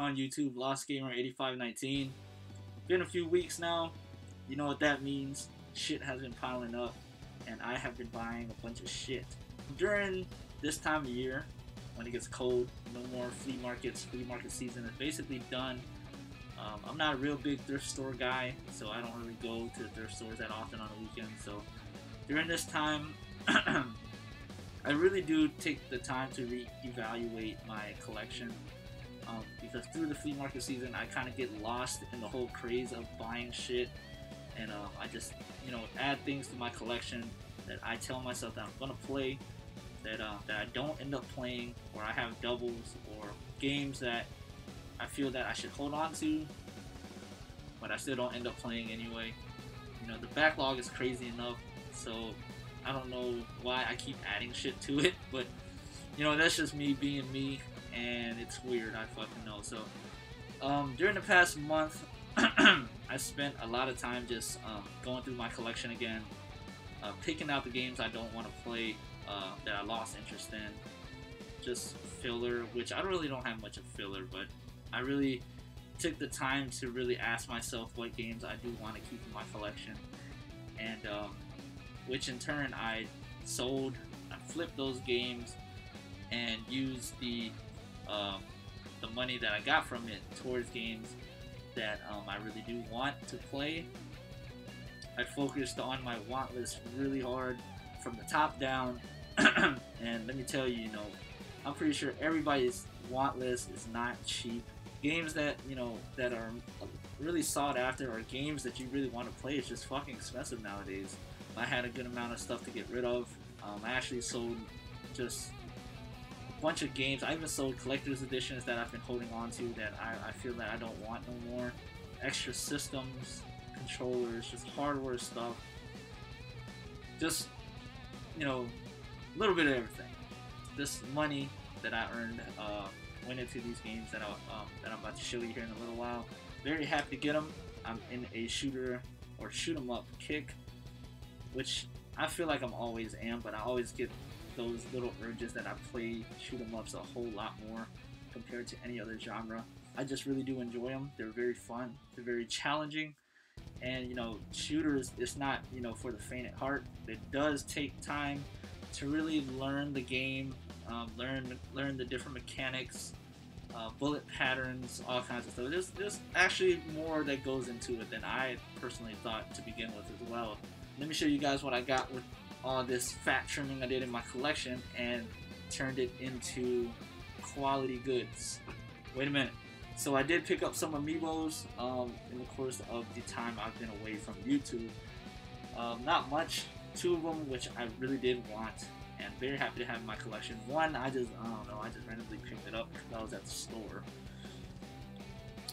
on YouTube, Lost Gamer 8519. Been a few weeks now. You know what that means. Shit has been piling up, and I have been buying a bunch of shit. During this time of year, when it gets cold, no more flea markets. Flea market season is basically done. I'm not a real big thrift store guy, so I don't really go to thrift stores that often on the weekends. So during this time, I really do take the time to re-evaluate my collection, because through the flea market season, I kind of get lost in the whole craze of buying shit, and I just, add things to my collection that I tell myself that I'm gonna play, that I don't end up playing, or I have doubles, or games that I feel that I should hold on to, but I still don't end up playing anyway. The backlog is crazy enough, so I don't know why I keep adding shit to it, but that's just me being me, and it's weird, I fucking know. So during the past month, I spent a lot of time just going through my collection again, picking out the games I don't want to play, that I lost interest in, just filler, which I really don't have much of filler, but I really took the time to really ask myself what games I do want to keep in my collection, and which in turn I flipped those games and used the money that I got from it towards games that I really do want to play. I focused on my want list really hard from the top down, and let me tell you, I'm pretty sure everybody's want list is not cheap. Games that that are really sought after, or games that you really want to play, is just fucking expensive nowadays. I had a good amount of stuff to get rid of. I actually sold just a bunch of games. I even sold collector's editions that I've been holding on to that I feel that I don't want no more. Extra systems, controllers, just hardware stuff. Just, a little bit of everything. This money that I earned went into these games that I'm about to show you here in a little while. Very happy to get them. I'm in a shooter or shoot 'em up kick, which I feel like I'm always am, but I always get those little urges that I play shoot 'em ups a whole lot more compared to any other genre. I just really do enjoy them. They're very fun. They're very challenging, and shooters, it's not for the faint at heart. It does take time to really learn the game, learn the different mechanics, bullet patterns, all kinds of stuff. There's actually more that goes into it than I personally thought to begin with as well. Let me show you guys what I got with all this fat trimming I did in my collection and turned it into quality goods. Wait a minute. So I did pick up some amiibos in the course of the time I've been away from YouTube. Not much. 2 of them which I really did want, and very happy to have in my collection. One, I just randomly picked it up because I was at the store,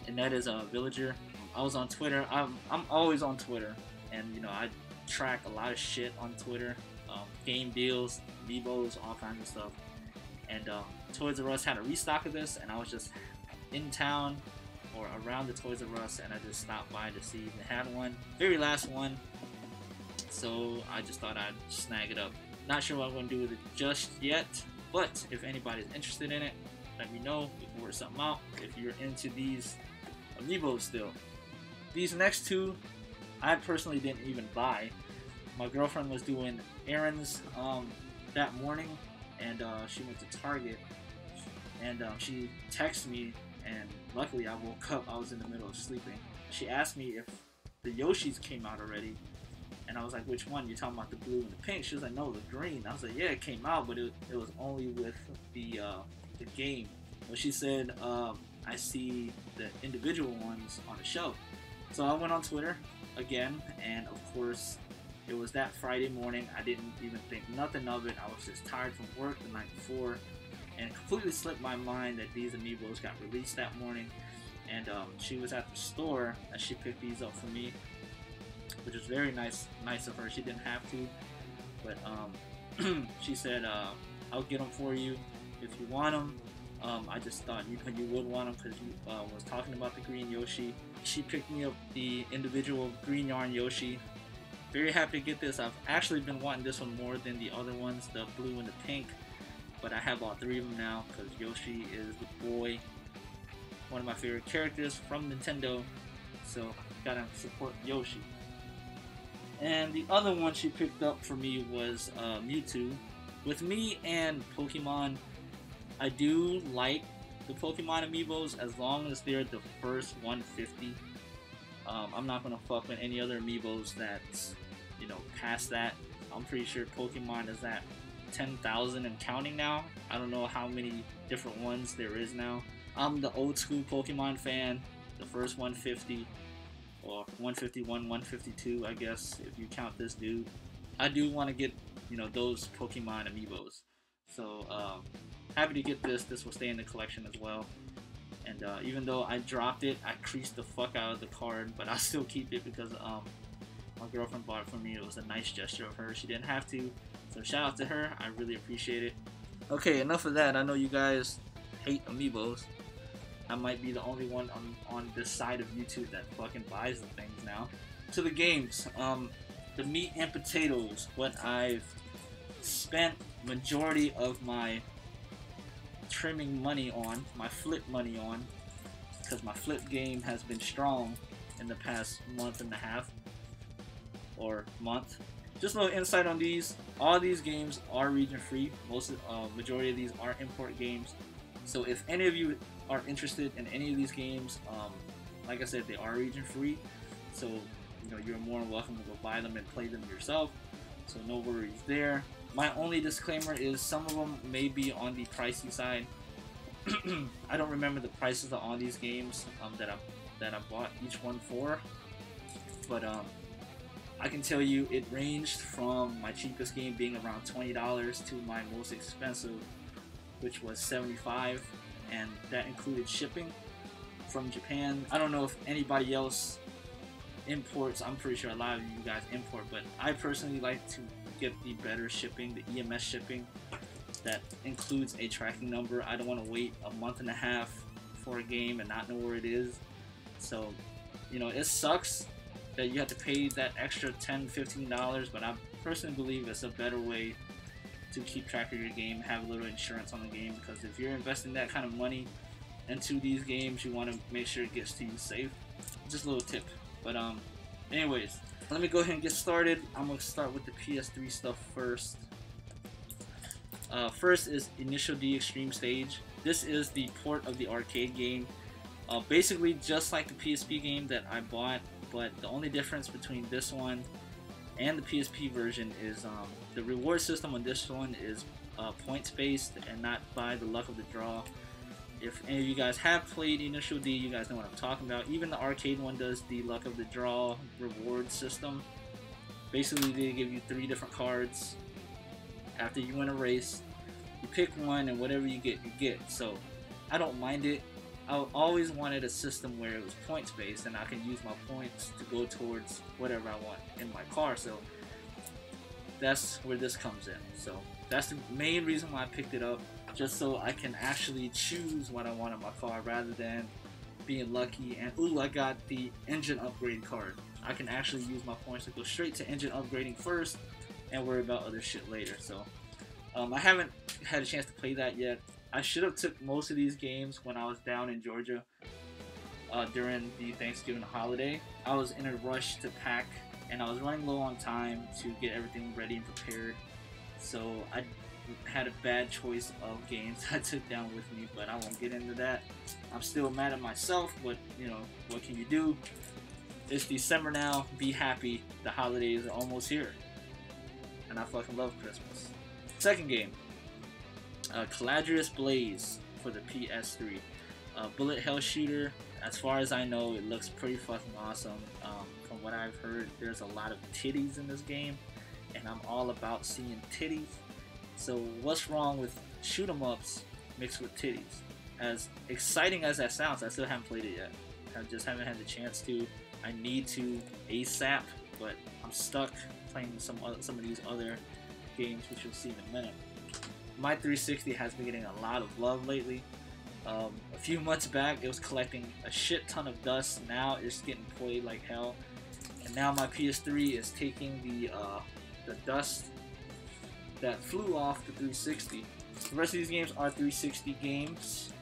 and that is a Villager. I was on Twitter. I'm always on Twitter, and I track a lot of shit on Twitter, game deals, amiibos, all kinds of stuff. And Toys R Us had a restock of this, and I was just in town or around the Toys R Us, and I just stopped by to see if they had one. Very last one, so I just thought I'd snag it up. Not sure what I'm going to do with it just yet, but if anybody's interested in it, let me know. We can work something out if you're into these amiibos still. These next 2, I personally didn't even buy. My girlfriend was doing errands that morning, and she went to Target, and she texted me, and luckily I woke up. I was in the middle of sleeping. She asked me if the Yoshis came out already, and I was like, which one? You're talking about the blue and the pink? She was like, no, the green. I was like, yeah, it came out, but it was only with the game. Well, she said, I see the individual ones on the shelf. So I went on Twitter again, and of course it was that Friday morning. I didn't even think nothing of it. I was just tired from work the night before, and it completely slipped my mind that these amiibos got released that morning. And she was at the store and she picked these up for me, which was very nice of her. She didn't have to, but she said, I'll get them for you if you want them. I just thought you would want them because you was talking about the green Yoshi. She picked me up the individual green yarn Yoshi. Very happy to get this. I've actually been wanting this one more than the other ones, the blue and the pink, but I have all 3 of them now because Yoshi is the boy. one of my favorite characters from Nintendo, so gotta support Yoshi. And the other one she picked up for me was Mewtwo. With me and Pokemon, I do like the Pokemon amiibos as long as they're the first 150. I'm not gonna fuck with any other amiibos that's, you know, past that. I'm pretty sure Pokemon is at 10,000 and counting now. I don't know how many different ones there is now. I'm the old school Pokemon fan, the first 150, or 151, 152, I guess, if you count this dude. I do want to get, you know, those Pokemon amiibos. So, happy to get this. This will stay in the collection as well. And even though I dropped it, I creased the fuck out of the card, but I still keep it because my girlfriend bought it for me. It was a nice gesture of her. She didn't have to. So shout out to her. I really appreciate it. Okay, enough of that. I know you guys hate amiibos. I might be the only one on this side of YouTube that fucking buys the things now. To the games. The meat and potatoes. What I've spent majority of my trimming money on, my flip money on, because my flip game has been strong in the past month and a half or month. Just a little insight on these. All these games are region free. Majority of these are import games. So if any of you are interested in any of these games, like I said, they are region free. So you know, you're more than welcome to go buy them and play them yourself. So no worries there. My only disclaimer is some of them may be on the pricey side. I don't remember the prices on these games that I bought each one for, but I can tell you it ranged from my cheapest game being around $20 to my most expensive, which was $75, and that included shipping from Japan. I don't know if anybody else imports. I'm pretty sure a lot of you guys import, but I personally like to get the better shipping, the EMS shipping that includes a tracking number. I don't want to wait a month and a half for a game and not know where it is. So, you know, it sucks that you have to pay that extra $10, $15, but I personally believe it's a better way to keep track of your game, have a little insurance on the game, because if you're investing that kind of money into these games, you want to make sure it gets to you safe. Just a little tip. But anyways, let me go ahead and get started. I'm going to start with the PS3 stuff first. First is Initial D Extreme Stage. This is the port of the arcade game. Basically just like the PSP game that I bought, but the only difference between this one and the PSP version is the reward system on this one is points based and not by the luck of the draw. If any of you guys have played Initial D, you guys know what I'm talking about. Even the arcade one does the luck of the draw reward system. Basically, they give you 3 different cards. After you win a race, you pick one, and whatever you get, you get. So, I don't mind it. I always wanted a system where it was points based, and I can use my points to go towards whatever I want in my car. So, that's where this comes in. So, that's the main reason why I picked it up. Just so I can actually choose what I want in my car rather than being lucky and ooh, I got the engine upgrade card. I can actually use my points to go straight to engine upgrading first and worry about other shit later. So I haven't had a chance to play that yet. I should have took most of these games when I was down in Georgia during the Thanksgiving holiday. I was in a rush to pack and I was running low on time to get everything ready and prepared. So I had a bad choice of games I took down with me, but I won't get into that. I'm still mad at myself, but you know, what can you do? It's December now. Be happy. The holidays are almost here. And I fucking love Christmas. Second game. Caladrius Blaze for the PS3. Bullet hell shooter. As far as I know, it looks pretty fucking awesome. From what I've heard, there's a lot of titties in this game. And I'm all about seeing titties. So what's wrong with shoot 'em ups mixed with titties? As exciting as that sounds, I still haven't played it yet. I just haven't had the chance to. I need to ASAP, but I'm stuck playing some of these other games, which you'll see in a minute. My 360 has been getting a lot of love lately. A few months back, it was collecting a shit ton of dust. Now it's getting played like hell, and now my PS3 is taking the dust that flew off the 360. The rest of these games are 360 games.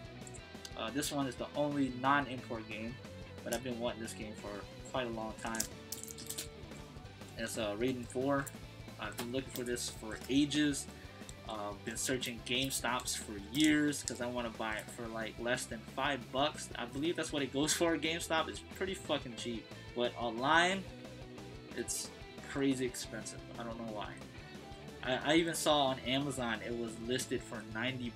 This one is the only non-import game, but I've been wanting this game for quite a long time. It's Raiden 4. I've been looking for this for ages. Been searching GameStops for years because I want to buy it for like less than $5. I believe that's what it goes for at GameStop. It's pretty fucking cheap, but online it's crazy expensive. I don't know why. I even saw on Amazon it was listed for $90.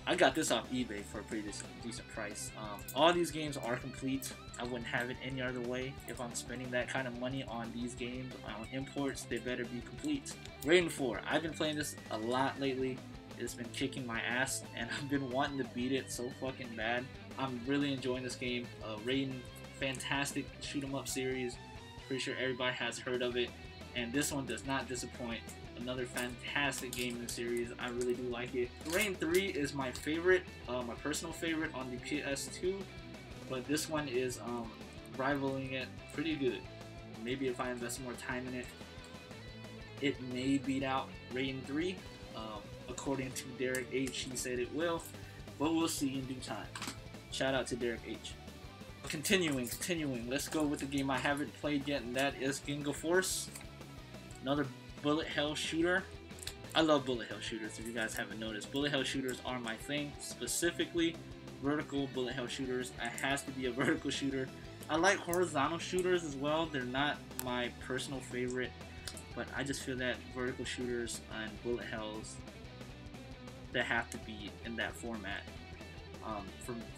I got this off eBay for a pretty decent price. All these games are complete. I wouldn't have it any other way. If I'm spending that kind of money on these games, on imports, they better be complete. Raiden 4. I've been playing this a lot lately. It's been kicking my ass, and I've been wanting to beat it so fucking bad. I'm really enjoying this game. Raiden, fantastic shoot 'em up series. Pretty sure everybody has heard of it, and this one does not disappoint. Another fantastic game in the series. I really do like it. Raiden 3 is my favorite, my personal favorite on the PS2, but this one is rivaling it pretty good. Maybe if I invest more time in it, it may beat out Raiden 3. According to Derek H, he said it will, but we'll see in due time. Shout out to Derek H. Continuing, let's go with the game I haven't played yet, and that is Ginga Force. Another bullet hell shooter. I love bullet hell shooters, if you guys haven't noticed. Bullet hell shooters are my thing, specifically vertical bullet hell shooters. It has to be a vertical shooter. I like horizontal shooters as well. They're not my personal favorite, but I just feel that vertical shooters and bullet hells, they have to be in that format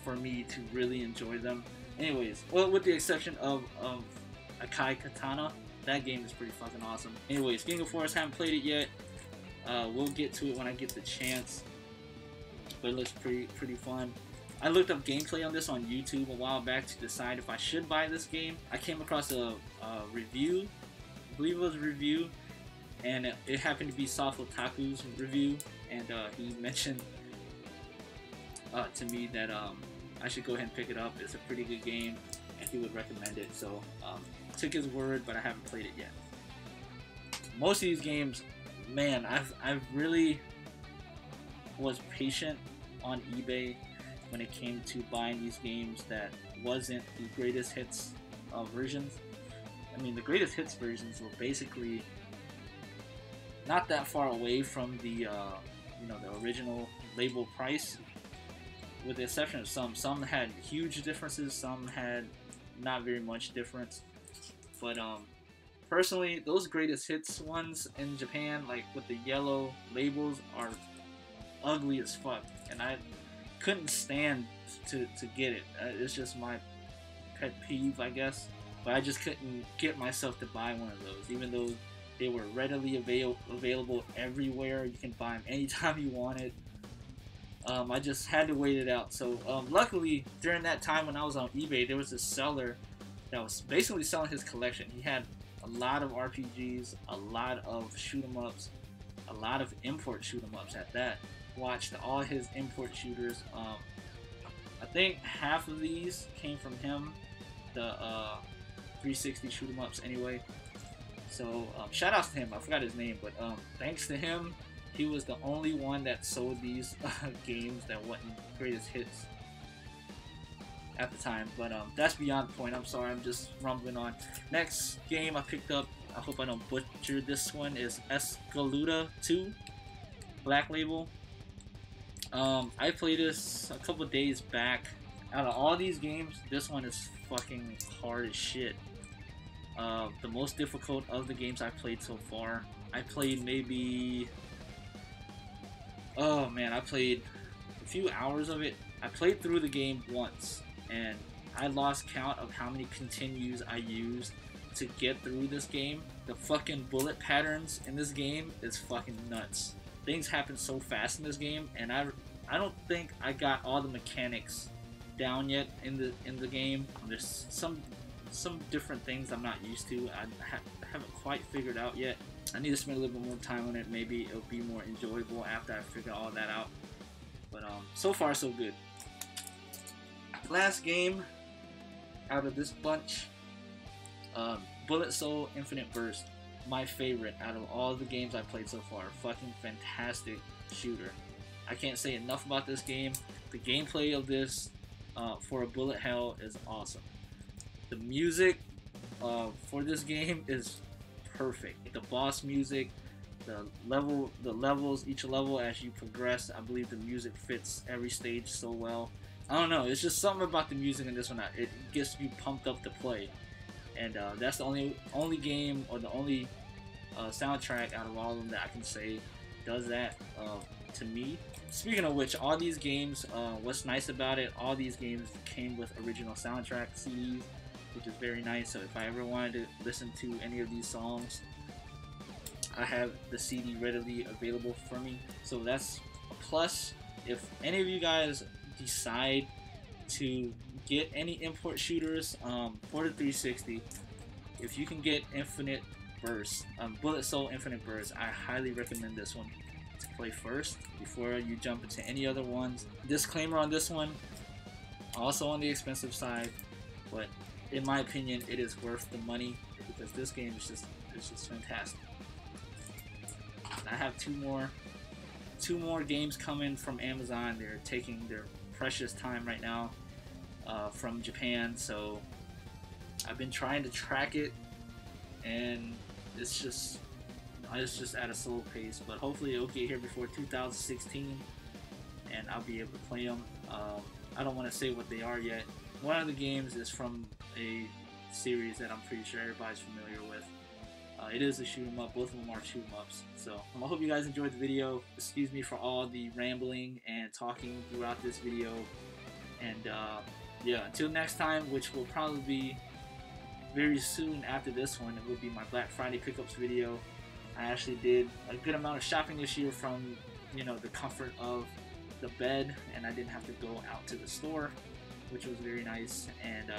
for me to really enjoy them. Anyways, well, with the exception of Akai Katana, that game is pretty fucking awesome. Anyways, Ginga Force, haven't played it yet. We'll get to it when I get the chance, but it looks pretty fun. I looked up gameplay on this on YouTube a while back to decide if I should buy this game. I came across a review, I believe it was a review, and it happened to be Soft Otaku's review, and he mentioned to me that I should go ahead and pick it up. It's a pretty good game, and he would recommend it, so took his word, but I haven't played it yet. Most of these games, man, I've really was patient on eBay when it came to buying these games that wasn't the greatest hits versions. I mean, the greatest hits versions were basically not that far away from the you know, the original label price, with the exception of some. Some had huge differences, some had not very much difference. But personally, those greatest hits ones in Japan, like with the yellow labels, are ugly as fuck, and I couldn't stand to get it. It's just my pet peeve, I guess. But I just couldn't get myself to buy one of those, even though they were readily available everywhere. You can buy them anytime you wanted. I just had to wait it out. So luckily, during that time when I was on eBay, there was a seller that was basically selling his collection. He had a lot of RPGs, a lot of shoot 'em ups, a lot of import shoot 'em ups at that. Watched all his import shooters. I think half of these came from him, the 360 shoot 'em ups anyway. So shout outs to him. I forgot his name, but thanks to him, he was the only one that sold these games that wasn't greatest hits at the time. But that's beyond the point. I'm sorry, I'm just rumbling on. Next game I picked up, I hope I don't butcher this one, is Escaluda 2 Black Label. I played this a couple days back. Out of all these games, this one is fucking hard as shit. The most difficult of the games I've played so far. I played maybe... Oh man, I played a few hours of it. I played through the game once, and I lost count of how many continues I used to get through this game. The fucking bullet patterns in this game is fucking nuts. Things happen so fast in this game, and I don't think I got all the mechanics down yet in the game. There's some different things I'm not used to. I haven't quite figured out yet. I need to spend a little bit more time on it. Maybe it'll be more enjoyable after I figure all that out. But so far so good. Last game out of this bunch, Bullet Soul Infinite Burst. My favorite out of all the games I played so far. Fucking fantastic shooter. I can't say enough about this game. The gameplay of this for a bullet hell is awesome. The music for this game is perfect. The boss music, the levels, each level as you progress, I believe the music fits every stage so well. I don't know, it's just something about the music in this one that it gets you pumped up to play. And that's the only game or the only soundtrack out of all of them that I can say does that to me. Speaking of which, all these games, what's nice about it, all these games came with original soundtrack CDs, which is very nice. So if I ever wanted to listen to any of these songs, I have the CD readily available for me. So that's a plus. If any of you guys decide to get any import shooters for the 360, if you can get Infinite Burst, Bullet Soul Infinite Burst, I highly recommend this one to play first before you jump into any other ones. Disclaimer on this one, also on the expensive side, but in my opinion it is worth the money because this game is just fantastic. I have two more games coming from Amazon. They're taking their precious time right now from Japan, so I've been trying to track it, and it's just at a slow pace, but hopefully it'll get here before 2016 and I'll be able to play them. I don't want to say what they are yet. One of the games is from a series that I'm pretty sure everybody's familiar with. It is a shoot 'em up. Both of them are shoot 'em ups. So I hope you guys enjoyed the video. Excuse me for all the rambling and talking throughout this video. And yeah, until next time, which will probably be very soon after this one, it will be my Black Friday pickups video. I actually did a good amount of shopping this year from, you know, the comfort of the bed, and I didn't have to go out to the store, which was very nice. And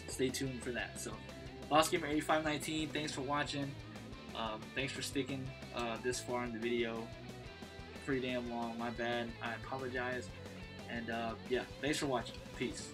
stay tuned for that. So Lost Gamer 8519, thanks for watching. Thanks for sticking this far in the video. Pretty damn long, my bad. I apologize. And yeah, thanks for watching. Peace.